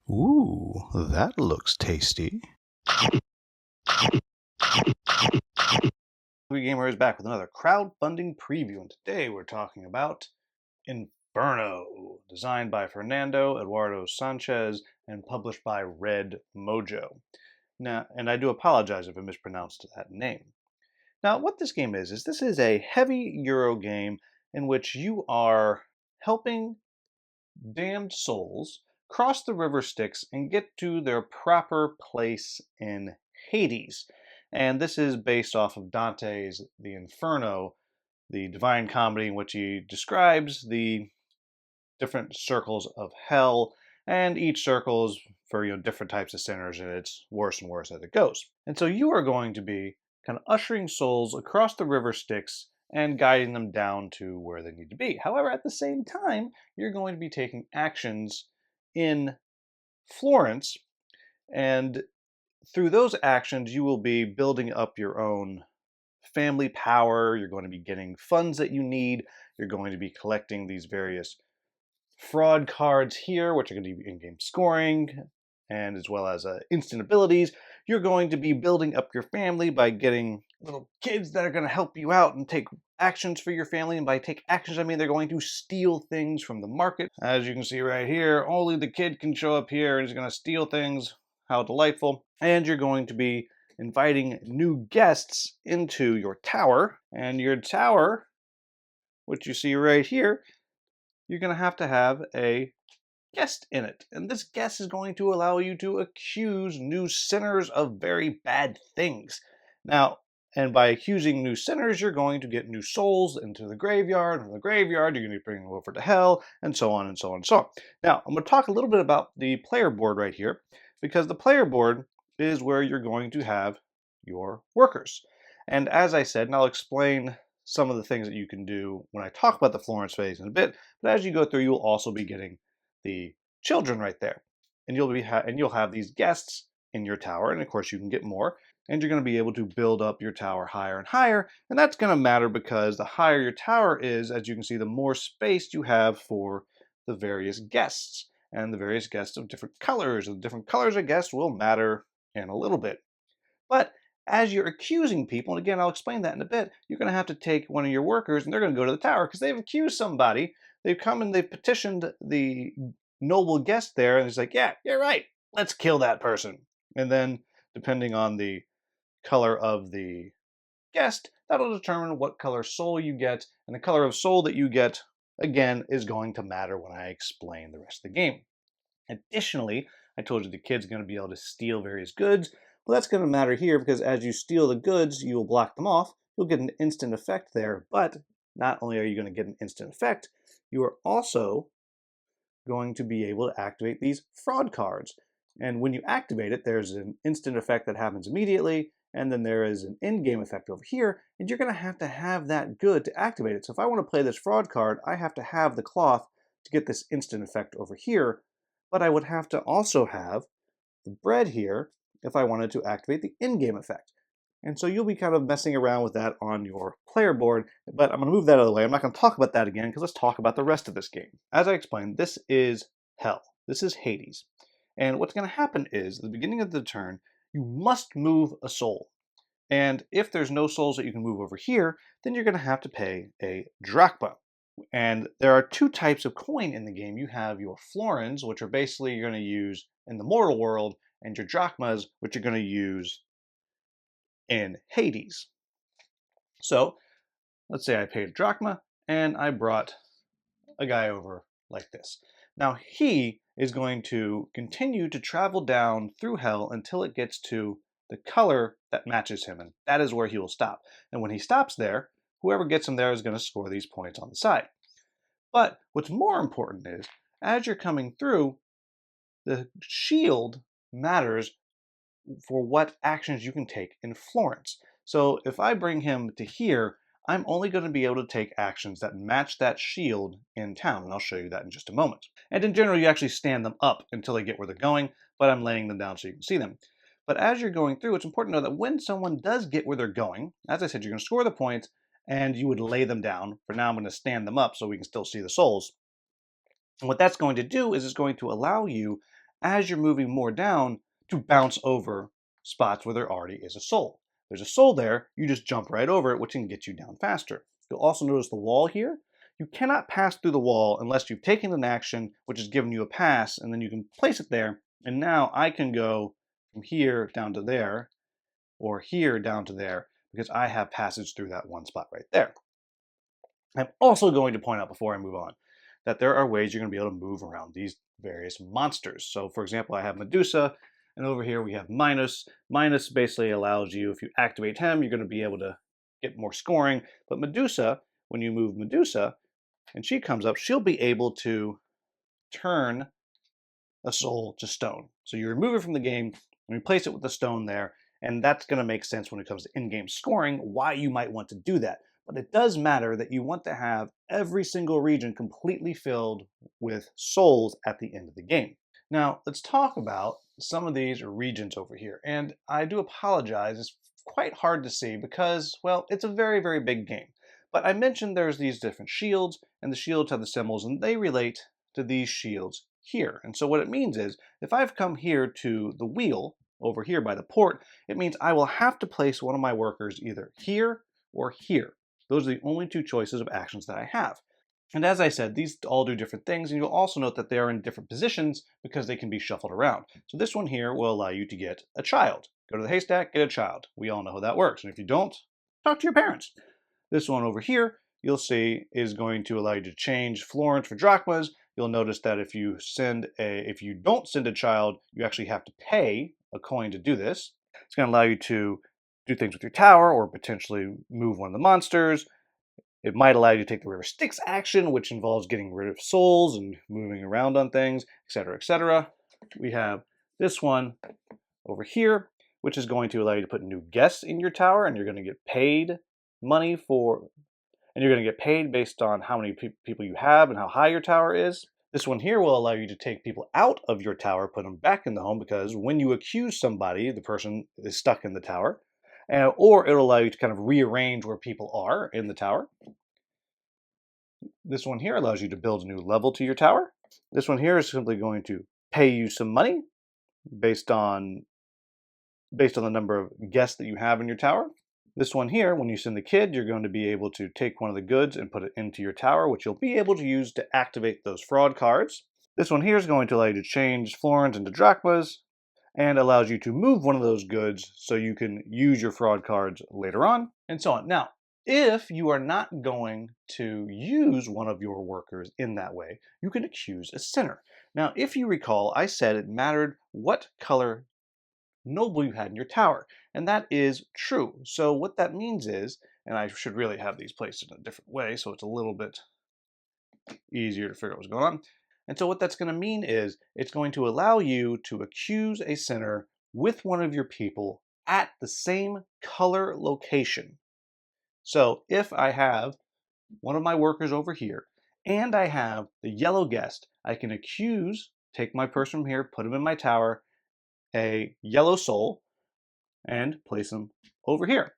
Ooh, that looks tasty. Gamer is back with another crowdfunding preview, and today we're talking about Inferno, designed by Fernando Eduardo Sanchez and published by Red Mojo. Now, and I do apologize if I mispronounced that name. Now, what this game is this is a heavy Euro game in which you are helping damned souls cross the river Styx and get to their proper place in Hades. And this is based off of Dante's The Inferno, the Divine Comedy, in which he describes the different circles of hell, and each circle is for different types of sinners, and it's worse and worse as it goes. And so you are going to be kind of ushering souls across the river Styx and guiding them down to where they need to be. However, at the same time, you're going to be taking actions in Florence, and through those actions, you will be building up your own family power. You're going to be getting funds that you need. You're going to be collecting these various fraud cards here, which are going to be in-game scoring, and as well as instant abilities. You're going to be building up your family by getting little kids that are going to help you out and take actions for your family. And by take actions, I mean they're going to steal things from the market. As you can see right here, only the kid can show up here and he's going to steal things. How delightful. And you're going to be inviting new guests into your tower. And your tower, which you see right here, you're going to have a guest in it. And this guest is going to allow you to accuse new sinners of very bad things. Now, and by accusing new sinners, you're going to get new souls into the graveyard. From the graveyard, you're going to bring them over to hell, and so on and so on and so on. Now, I'm going to talk a little bit about the player board right here, because the player board is where you're going to have your workers. And as I said, and I'll explain some of the things that you can do when I talk about the Florence phase in a bit, but as you go through, you'll also be getting the children right there. And you'll have these guests in your tower, and of course you can get more, and you're going to be able to build up your tower higher and higher, and that's going to matter because the higher your tower is, as you can see, the more space you have for the various guests, and the various guests of different colors, and the different colors of guests will matter in a little bit. But as you're accusing people, and again, I'll explain that in a bit, you're going to have to take one of your workers and they're going to go to the tower because they've accused somebody. They've come and they've petitioned the noble guest there, and it's like, yeah, you're right. Let's kill that person. And then, depending on the color of the guest, that'll determine what color soul you get. And the color of soul that you get, again, is going to matter when I explain the rest of the game. Additionally, I told you the kid's going to be able to steal various goods. Well, that's going to matter here because as you steal the goods, you will block them off. You'll get an instant effect there, but not only are you going to get an instant effect, you are also going to be able to activate these fraud cards. And when you activate it, there's an instant effect that happens immediately, and then there is an in-game effect over here, and you're going to have that good to activate it. So if I want to play this fraud card, I have to have the cloth to get this instant effect over here, but I would have to also have the bread here if I wanted to activate the in-game effect. And so you'll be kind of messing around with that on your player board, but I'm going to move that out of the way. I'm not going to talk about that again because let's talk about the rest of this game. As I explained, this is hell. This is Hades. And what's going to happen is, at the beginning of the turn, you must move a soul. And if there's no souls that you can move over here, then you're going to have to pay a drachma. And there are two types of coin in the game. You have your florins, which are basically you're going to use in the mortal world, and your drachmas, which you're going to use in Hades. So let's say I paid a drachma and I brought a guy over like this. Now he is going to continue to travel down through hell until it gets to the color that matches him, and that is where he will stop. And when he stops there, whoever gets him there is going to score these points on the side. But what's more important is, as you're coming through, the shield matters for what actions you can take in Florence. So if I bring him to here, I'm only going to be able to take actions that match that shield in town, and I'll show you that in just a moment. And in general, you actually stand them up until they get where they're going, but I'm laying them down so you can see them. But as you're going through, it's important to know that when someone does get where they're going, as I said, you're going to score the points, and you would lay them down. For now, I'm going to stand them up so we can still see the souls. And what that's going to do is it's going to allow you, as you're moving more down to bounce over spots where there already is a soul. There's a soul there, you just jump right over it, which can get you down faster. You'll also notice the wall here. You cannot pass through the wall unless you've taken an action, which has given you a pass, and then you can place it there. And now I can go from here down to there, or here down to there, because I have passage through that one spot right there. I'm also going to point out before I move on that there are ways you're going to be able to move around these various monsters. So for example, I have Medusa, and over here we have Minus. Minus basically allows you, if you activate him, you're going to be able to get more scoring. But Medusa, when you move Medusa, and she comes up, she'll be able to turn a soul to stone. So you remove it from the game and replace it with the stone there, and that's going to make sense when it comes to in-game scoring, why you might want to do that. But it does matter that you want to have every single region completely filled with souls at the end of the game. Now, let's talk about some of these regions over here. And I do apologize, it's quite hard to see because, well, it's a very, very big game. But I mentioned there's these different shields, and the shields have the symbols, and they relate to these shields here. And so what it means is, if I've come here to the wheel, over here by the port, it means I will have to place one of my workers either here or here. Those are the only two choices of actions that I have. And as I said, these all do different things, and you'll also note that they are in different positions because they can be shuffled around. So this one here will allow you to get a child. Go to the haystack, get a child. We all know how that works, and if you don't, talk to your parents. This one over here, you'll see, is going to allow you to change florins for drachmas. You'll notice that if you don't send a child, you actually have to pay a coin to do this. It's going to allow you to do things with your tower or potentially move one of the monsters. It might allow you to take the River Styx action, which involves getting rid of souls and moving around on things, etc., etc. We have this one over here, which is going to allow you to put new guests in your tower, and you're going to get paid money for, and you're going to get paid based on how many people you have and how high your tower is. This one here will allow you to take people out of your tower, put them back in the home, because when you accuse somebody, the person is stuck in the tower. Or it'll allow you to kind of rearrange where people are in the tower. This one here allows you to build a new level to your tower. This one here is simply going to pay you some money based on the number of guests that you have in your tower. This one here, when you send the kid, you're going to be able to take one of the goods and put it into your tower, which you'll be able to use to activate those fraud cards. This one here is going to allow you to change florins into drachmas and allows you to move one of those goods so you can use your fraud cards later on, and so on. Now, if you are not going to use one of your workers in that way, you can accuse a sinner. Now, if you recall, I said it mattered what color noble you had in your tower, and that is true. So what that means is, and I should really have these placed in a different way so it's a little bit easier to figure out what's going on. And so what that's going to mean is it's going to allow you to accuse a sinner with one of your people at the same color location. So if I have one of my workers over here and I have the yellow guest, I can take my person from here, put him in my tower, a yellow soul, and place them over here.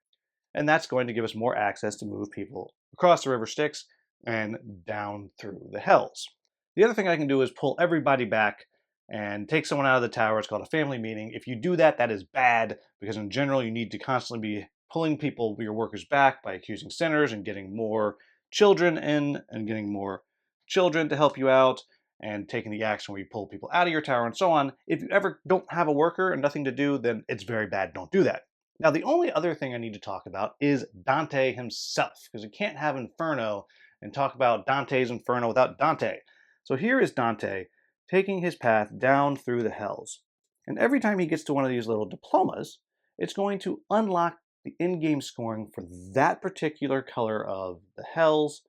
And that's going to give us more access to move people across the River Styx and down through the Hells. The other thing I can do is pull everybody back and take someone out of the tower. It's called a family meeting. If you do that, that is bad, because in general you need to constantly be pulling people, your workers, back by accusing sinners and getting more children in and getting more children to help you out and taking the action where you pull people out of your tower and so on. If you ever don't have a worker and nothing to do, then it's very bad. Don't do that. Now, the only other thing I need to talk about is Dante himself, because you can't have Inferno and talk about Dante's Inferno without Dante. So here is Dante taking his path down through the Hells. And every time he gets to one of these little diplomas, it's going to unlock the in-game scoring for that particular color of the Hells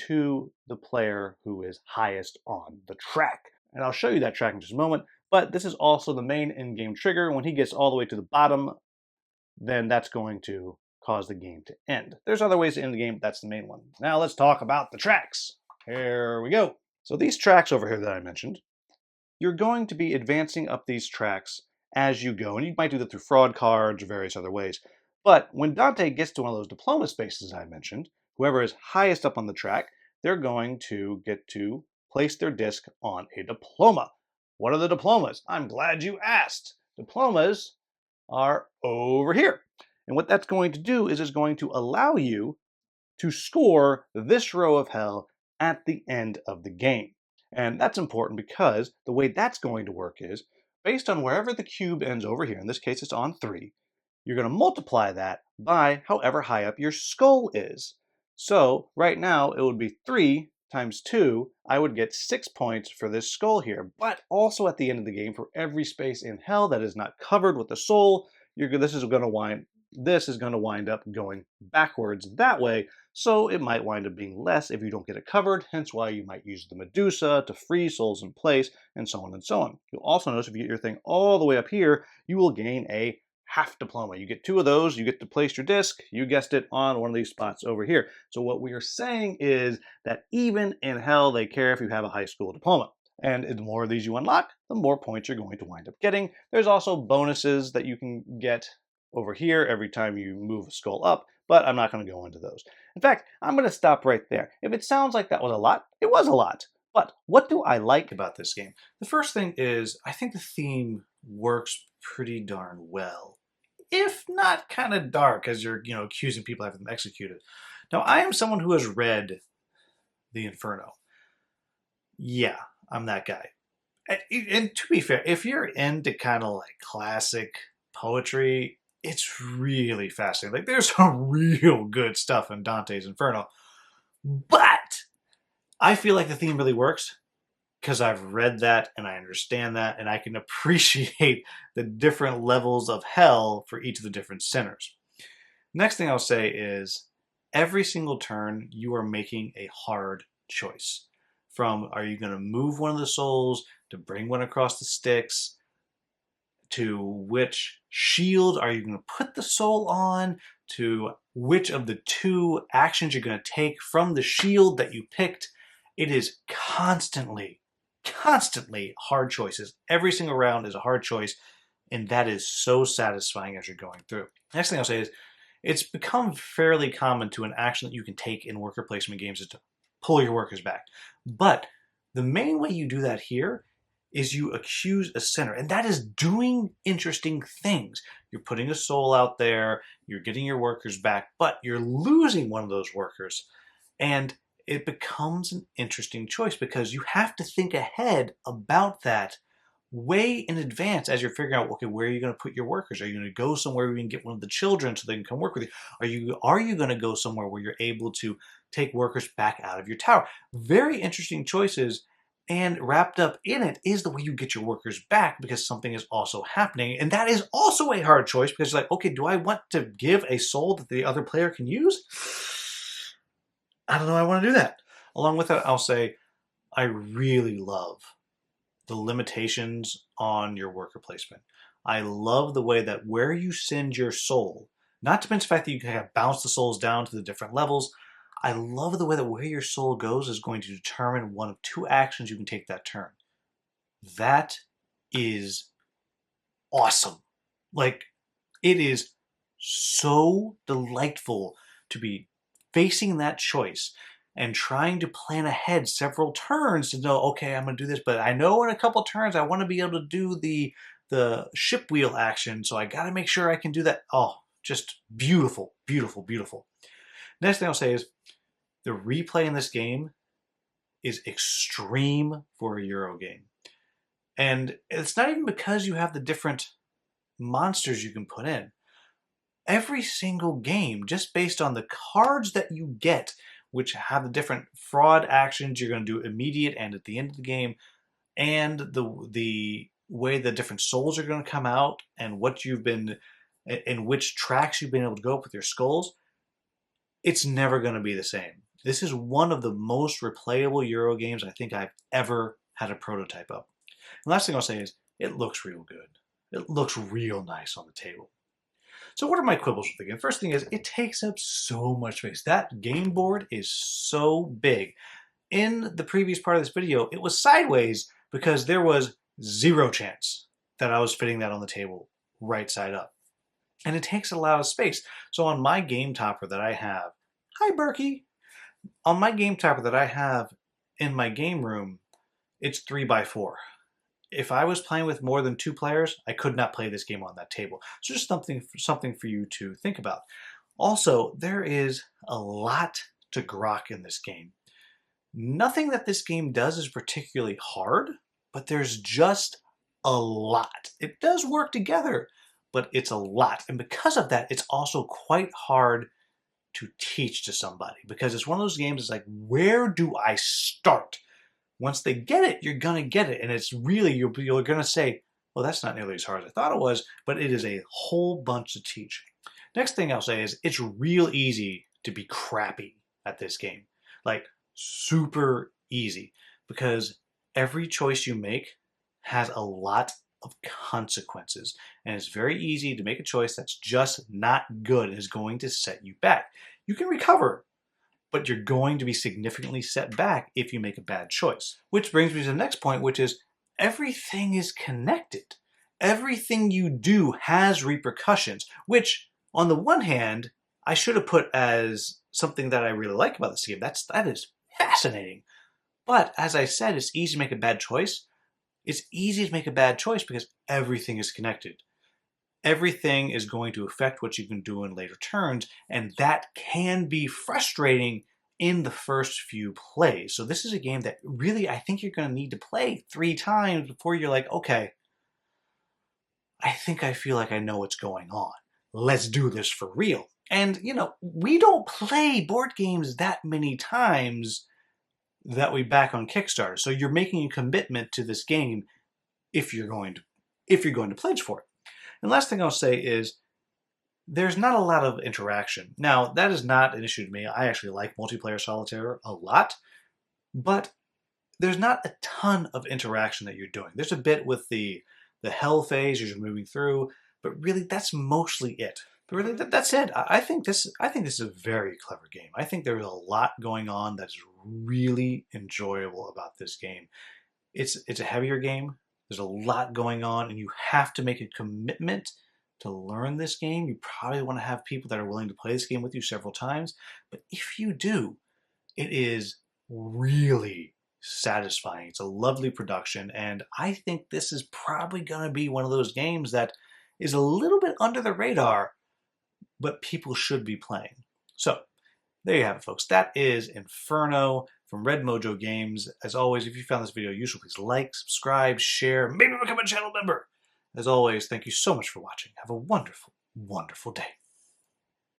to the player who is highest on the track. And I'll show you that track in just a moment, but this is also the main in-game trigger. When he gets all the way to the bottom, then that's going to cause the game to end. There's other ways to end the game, but that's the main one. Now let's talk about the tracks. Here we go. So these tracks over here that I mentioned, you're going to be advancing up these tracks as you go, and you might do that through fraud cards or various other ways. But when Dante gets to one of those diploma spaces I mentioned, whoever is highest up on the track, they're going to get to place their disc on a diploma. What are the diplomas? I'm glad you asked. Diplomas are over here. And what that's going to do is it's going to allow you to score this row of hell at the end of the game. And that's important because the way that's going to work is based on wherever the cube ends over here, in this case it's on 3, you're going to multiply that by however high up your skull is. So right now it would be 3 times 2, I would get 6 points for this skull here. But also at the end of the game, for every space in hell that is not covered with the soul, this is going to wind up going backwards that way, so it might wind up being less if you don't get it covered, hence why you might use the Medusa to freeze souls in place, and so on and so on. You'll also notice if you get your thing all the way up here, you will gain a half diploma. You get 2 of those, you get to place your disc, you guessed it, on one of these spots over here. So what we are saying is that even in hell, they care if you have a high school diploma. And the more of these you unlock, the more points you're going to wind up getting. There's also bonuses that you can get over here every time you move a skull up, but I'm not going to go into those. In fact, I'm going to stop right there. If it sounds like that was a lot, it was a lot. But what do I like about this game? The first thing is, I think the theme works pretty darn well. If not kind of dark, as you're, accusing people of having them executed. Now, I am someone who has read the Inferno. Yeah, I'm that guy. And to be fair, if you're into kind of like classic poetry, it's really fascinating. Like, there's some real good stuff in Dante's Inferno. But I feel like the theme really works because I've read that and I understand that and I can appreciate the different levels of hell for each of the different sinners. Next thing I'll say is every single turn you are making a hard choice. From are you going to move one of the souls, to bring one across the sticks, to which shield are you going to put the soul on, to which of the 2 actions you're going to take from the shield that you picked. It is constantly hard choices. Every single round is a hard choice, and that is so satisfying as you're going through. Next thing I'll say is it's become fairly common to an action that you can take in worker placement games is to pull your workers back. But the main way you do that here is you accuse a sinner, and that is doing interesting things. You're putting a soul out there, you're getting your workers back, but you're losing one of those workers. And it becomes an interesting choice because you have to think ahead about that way in advance as you're figuring out, okay, where are you going to put your workers? Are you going to go somewhere where you can get one of the children so they can come work with you? Are you going to go somewhere where you're able to take workers back out of your tower? Very interesting choices. And wrapped up in it is the way you get your workers back because something is also happening. And that is also a hard choice because you're like, okay, do I want to give a soul that the other player can use? I don't know I want to do that. Along with that, I'll say I really love the limitations on your worker placement. I love the way that where you send your soul, not to mention the fact that you can bounce the souls down to the different levels, I love the way that where your soul goes is going to determine one of 2 actions you can take that turn. That is awesome. Like, it is so delightful to be facing that choice and trying to plan ahead several turns to know, okay, I'm going to do this, but I know in a couple turns I want to be able to do the ship wheel action, so I got to make sure I can do that. Oh, just beautiful, beautiful, beautiful. Next thing I'll say is the replay in this game is extreme for a Euro game. And it's not even because you have the different monsters you can put in. Every single game, just based on the cards that you get, which have the different fraud actions you're going to do immediate and at the end of the game, and the way the different souls are going to come out and what you've been, in which tracks you've been able to go up with your skulls, it's never going to be the same. This is one of the most replayable Euro games I think I've ever had a prototype of. The last thing I'll say is it looks real good. It looks real nice on the table. So what are my quibbles with the game? First thing is it takes up so much space. That game board is so big. In the previous part of this video, it was sideways because there was 0 chance that I was fitting that on the table right side up. And it takes a lot of space. So on my game topper that I have, hi Berkey, on my game topper that I have in my game room, it's 3x4. if I was playing with more than 2 players, I could not play this game on that table. So just something for you to think about. Also, there is a lot to grok in this game. Nothing that this game does is particularly hard, but there's just a lot. It does work together, but it's a lot. And because of that, it's also quite hard to teach to somebody, because it's one of those games, it's like, where do I start? Once they get it, you're going to get it. And it's really, you're going to say, well, that's not nearly as hard as I thought it was, but it is a whole bunch to teach. Next thing I'll say is it's real easy to be crappy at this game. Like, super easy, because every choice you make has a lot of consequences, and it's very easy to make a choice that's just not good and is going to set you back. You can recover, but you're going to be significantly set back if you make a bad choice. Which brings me to the next point, which is everything is connected. Everything you do has repercussions, which on the one hand, I should have put as something that I really like about this game. That is fascinating. But as I said, it's easy to make a bad choice. It's easy to make a bad choice because everything is connected. Everything is going to affect what you can do in later turns, and that can be frustrating in the first few plays. So this is a game that really, I think you're going to need to play 3 times before you're like, okay, I think I feel like I know what's going on. Let's do this for real. And, you know, we don't play board games that many times that we back on Kickstarter. So you're making a commitment to this game if you're going to pledge for it. And last thing I'll say is there's not a lot of interaction. Now, that is not an issue to me. I actually like multiplayer solitaire a lot, but there's not a ton of interaction that you're doing. There's a bit with the hell phase as you're moving through, but really that's mostly it. But really, that's it. I think this is a very clever game. I think there's a lot going on that's really enjoyable about this game. It's a heavier game. There's a lot going on, and you have to make a commitment to learn this game. You probably want to have people that are willing to play this game with you several times. But if you do, it is really satisfying. It's a lovely production, and I think this is probably going to be one of those games that is a little bit under the radar, but people should be playing. So there you have it, folks. That is Inferno from Red Mojo Games. As always, if you found this video useful, please like, subscribe, share, maybe become a channel member. As always, thank you so much for watching. Have a wonderful, wonderful day.